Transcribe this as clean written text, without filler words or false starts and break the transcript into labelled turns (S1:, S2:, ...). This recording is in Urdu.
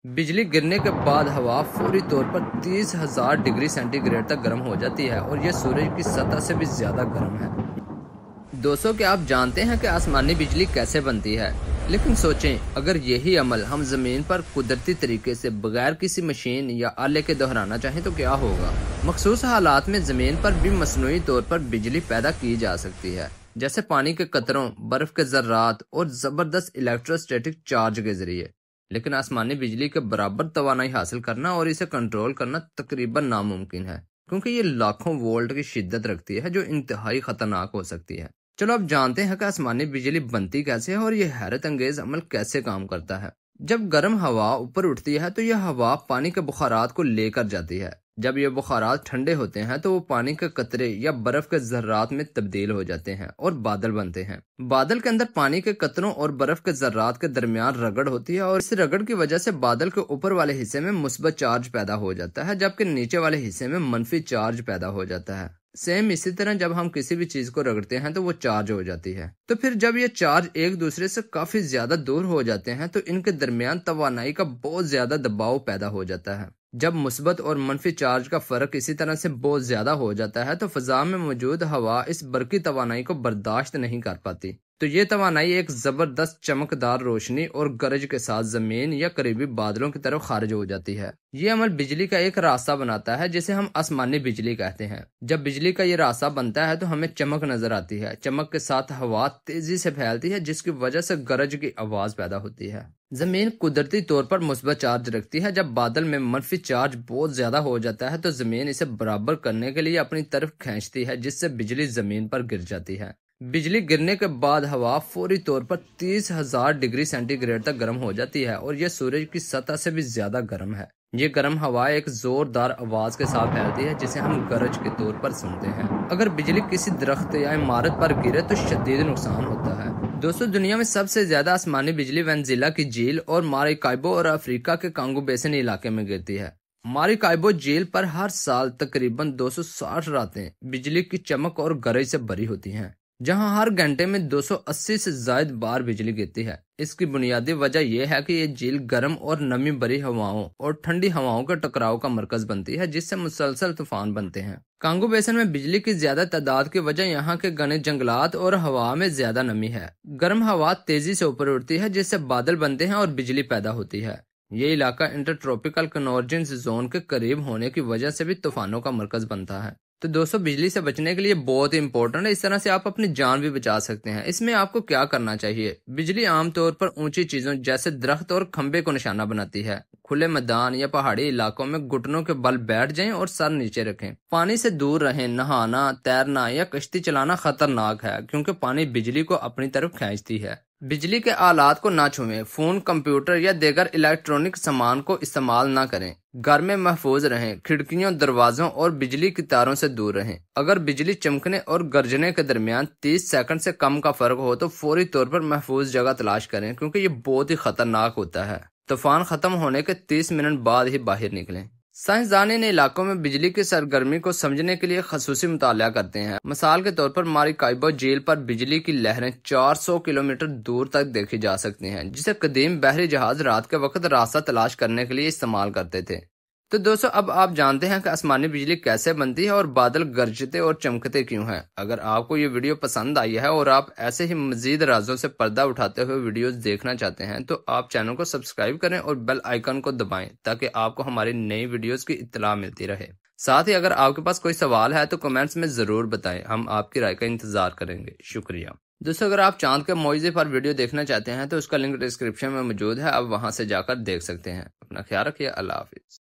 S1: بجلی گرنے کے بعد ہوا فوری طور پر 30,000 ڈگری سینٹی گریڈ تک گرم ہو جاتی ہے اور یہ سورج کی سطح سے بھی زیادہ گرم ہے۔ دوستوں، کیا آپ جانتے ہیں کہ آسمانی بجلی کیسے بنتی ہے؟ لیکن سوچیں، اگر یہی عمل ہم زمین پر قدرتی طریقے سے بغیر کسی مشین یا آلے کے دہرانا چاہیں تو کیا ہوگا؟ مخصوص حالات میں زمین پر بھی مصنوعی طور پر بجلی پیدا کی جا سکتی ہے، جیسے پانی کے قطروں، برف کے ذرات اور زبردست الیکٹروسٹیٹک چارج کے ذریعے۔ لیکن آسمانی بجلی کے برابر توانائی حاصل کرنا اور اسے کنٹرول کرنا تقریباً ناممکن ہے، کیونکہ یہ لاکھوں وولٹ کی شدت رکھتی ہے جو انتہائی خطرناک ہو سکتی ہے۔ چلو اب جانتے ہیں کہ آسمانی بجلی بنتی کیسے ہے اور یہ حیرت انگیز عمل کیسے کام کرتا ہے۔ جب گرم ہوا اوپر اٹھتی ہے تو یہ ہوا پانی کے بخارات کو لے کر جاتی ہے۔ جب یہ بخارات ٹھنڈے ہوتے ہیں تو وہ پانی کے قطرے یا برف کے ذرات میں تبدیل ہو جاتے ہیں اور بادل بنتے ہیں۔ بادل کے اندر پانی کے قطروں اور برف کے ذرات کے درمیان رگڑ ہوتی ہے اور اس رگڑ کی وجہ سے بادل کے اوپر والے حصے میں مثبت چارج پیدا ہو جاتا ہے، جبکہ نیچے والے حصے میں منفی چارج پیدا ہو جاتا ہے۔ سیم اسی طرح جب ہم کسی بھی چیز کو رگڑتے ہیں تو وہ چارج ہو جاتی ہے۔ تو پھر جب یہ چارج ایک دوسرے سے کافی زیادہ دور ہو جاتے ہیں تو ان کے درمیان توانائی کا بہت زیادہ دباؤ پیدا ہو جاتا ہے۔ جب مثبت اور منفی چارج کا فرق اسی طرح سے بہت زیادہ ہو جاتا ہے تو فضا میں موجود ہوا اس برقی توانائی کو برداشت نہیں کر پاتی، تو یہ توانائی ایک زبردست چمکدار روشنی اور گرج کے ساتھ زمین یا قریبی بادلوں کی طرف خارج ہو جاتی ہے۔ یہ عمل بجلی کا ایک راستہ بناتا ہے جسے ہم آسمانی بجلی کہتے ہیں۔ جب بجلی کا یہ راستہ بنتا ہے تو ہمیں چمک نظر آتی ہے۔ چمک کے ساتھ ہوا تیزی سے پھیلتی ہے جس کی وجہ سے گرج کی آواز پیدا ہوتی ہے۔ زمین قدرتی طور پر مثبت چارج رکھتی ہے۔ جب بادل میں منفی چارج بہت زیادہ ہو جاتا ہے تو زمین اسے برابر کرنے کے لیے اپنی طرف کھینچتی ہے، جس سے بجلی زمین پر گر جاتی ہے۔ بجلی گرنے کے بعد ہوا فوری طور پر 30,000 ڈگری سینٹی گریڈ تک گرم ہو جاتی ہے اور یہ سورج کی سطح سے بھی زیادہ گرم ہے۔ یہ گرم ہوا ایک زوردار آواز کے ساتھ پھیلتی ہے جسے ہم گرج کے طور پر سنتے ہیں۔ اگر بجلی کسی درخت یا عمارت پر گرے تو شدید نقصان ہوتا ہے۔ دوستو، دنیا میں سب سے زیادہ آسمانی بجلی وینزویلا کی جھیل اور ماریکائبو اور افریقہ کے کانگو بیسن علاقے میں گرتی ہے۔ ماریکائبو جھیل پر ہر سال تقریباً 260 راتیں بجلی کی چمک اور گرج سے بھری ہوتی ہیں، جہاں ہر گھنٹے میں 280 سے زائد بار بجلی گرتی ہے۔ اس کی بنیادی وجہ یہ ہے کہ یہ جھیل گرم اور نمی بھری ہواؤں اور ٹھنڈی ہواؤں کے ٹکراؤ کا مرکز بنتی ہے، جس سے مسلسل طوفان بنتے ہیں۔ کانگو بیسن میں بجلی کی زیادہ تعداد کی وجہ یہاں کے گھنے جنگلات اور ہوا میں زیادہ نمی ہے۔ گرم ہوا تیزی سے اوپر اٹھتی ہے جس سے بادل بنتے ہیں اور بجلی پیدا ہوتی ہے۔ یہ علاقہ انٹر ٹراپیکل کنورجنس زون کے قریب ہونے کی وجہ سے بھی طوفانوں کا مرکز بنتا ہے۔ تو دوستو، بجلی سے بچنے کے لیے بہت امپورٹنٹ ہے، اس طرح سے آپ اپنی جان بھی بچا سکتے ہیں۔ اس میں آپ کو کیا کرنا چاہیے؟ بجلی عام طور پر اونچی چیزوں جیسے درخت اور کھمبے کو نشانہ بناتی ہے۔ کھلے میدان یا پہاڑی علاقوں میں گھٹنوں کے بل بیٹھ جائیں اور سر نیچے رکھیں۔ پانی سے دور رہیں۔ نہانا، تیرنا یا کشتی چلانا خطرناک ہے کیونکہ پانی بجلی کو اپنی طرف کھینچتی ہے۔ بجلی کے آلات کو نہ چھوئیں۔ فون، کمپیوٹر یا دیگر الیکٹرانک سامان کو استعمال نہ کریں۔ گھر میں محفوظ رہیں۔ کھڑکیوں، دروازوں اور بجلی کی تاروں سے دور رہیں۔ اگر بجلی چمکنے اور گرجنے کے درمیان 30 سیکنڈ سے کم کا فرق ہو تو فوری طور پر محفوظ جگہ تلاش کریں، کیونکہ یہ بہت ہی خطرناک ہوتا ہے۔ طوفان ختم ہونے کے 30 منٹ بعد ہی باہر نکلیں۔ سائنسدان ان علاقوں میں بجلی کی سرگرمی کو سمجھنے کے لیے خصوصی مطالعہ کرتے ہیں۔ مثال کے طور پر ماریکائبو جھیل پر بجلی کی لہریں 400 کلومیٹر دور تک دیکھی جا سکتی ہیں، جسے قدیم بحری جہاز رات کے وقت راستہ تلاش کرنے کے لیے استعمال کرتے تھے۔ تو دوستو، اب آپ جانتے ہیں کہ آسمانی بجلی کیسے بنتی ہے اور بادل گرجتے اور چمکتے کیوں ہیں۔ اگر آپ کو یہ ویڈیو پسند آئی ہے اور آپ ایسے ہی مزید رازوں سے پردہ اٹھاتے ہوئے ویڈیوز دیکھنا چاہتے ہیں تو آپ چینل کو سبسکرائب کریں اور بیل آئیکن کو دبائیں تاکہ آپ کو ہماری نئی ویڈیوز کی اطلاع ملتی رہے۔ ساتھ ہی اگر آپ کے پاس کوئی سوال ہے تو کمنٹس میں ضرور بتائیں، ہم آپ کی رائے کا انتظار کریں گے۔ شکریہ۔ دوستو، اگر آپ چاند کے معجزے پر ویڈیو دیکھنا چاہتے ہیں تو اس کا لنک ڈسکرپشن میں موجود ہے، آپ وہاں سے جا کر دیکھ سکتے ہیں۔ اپنا خیال رکھیے۔ اللہ حافظ۔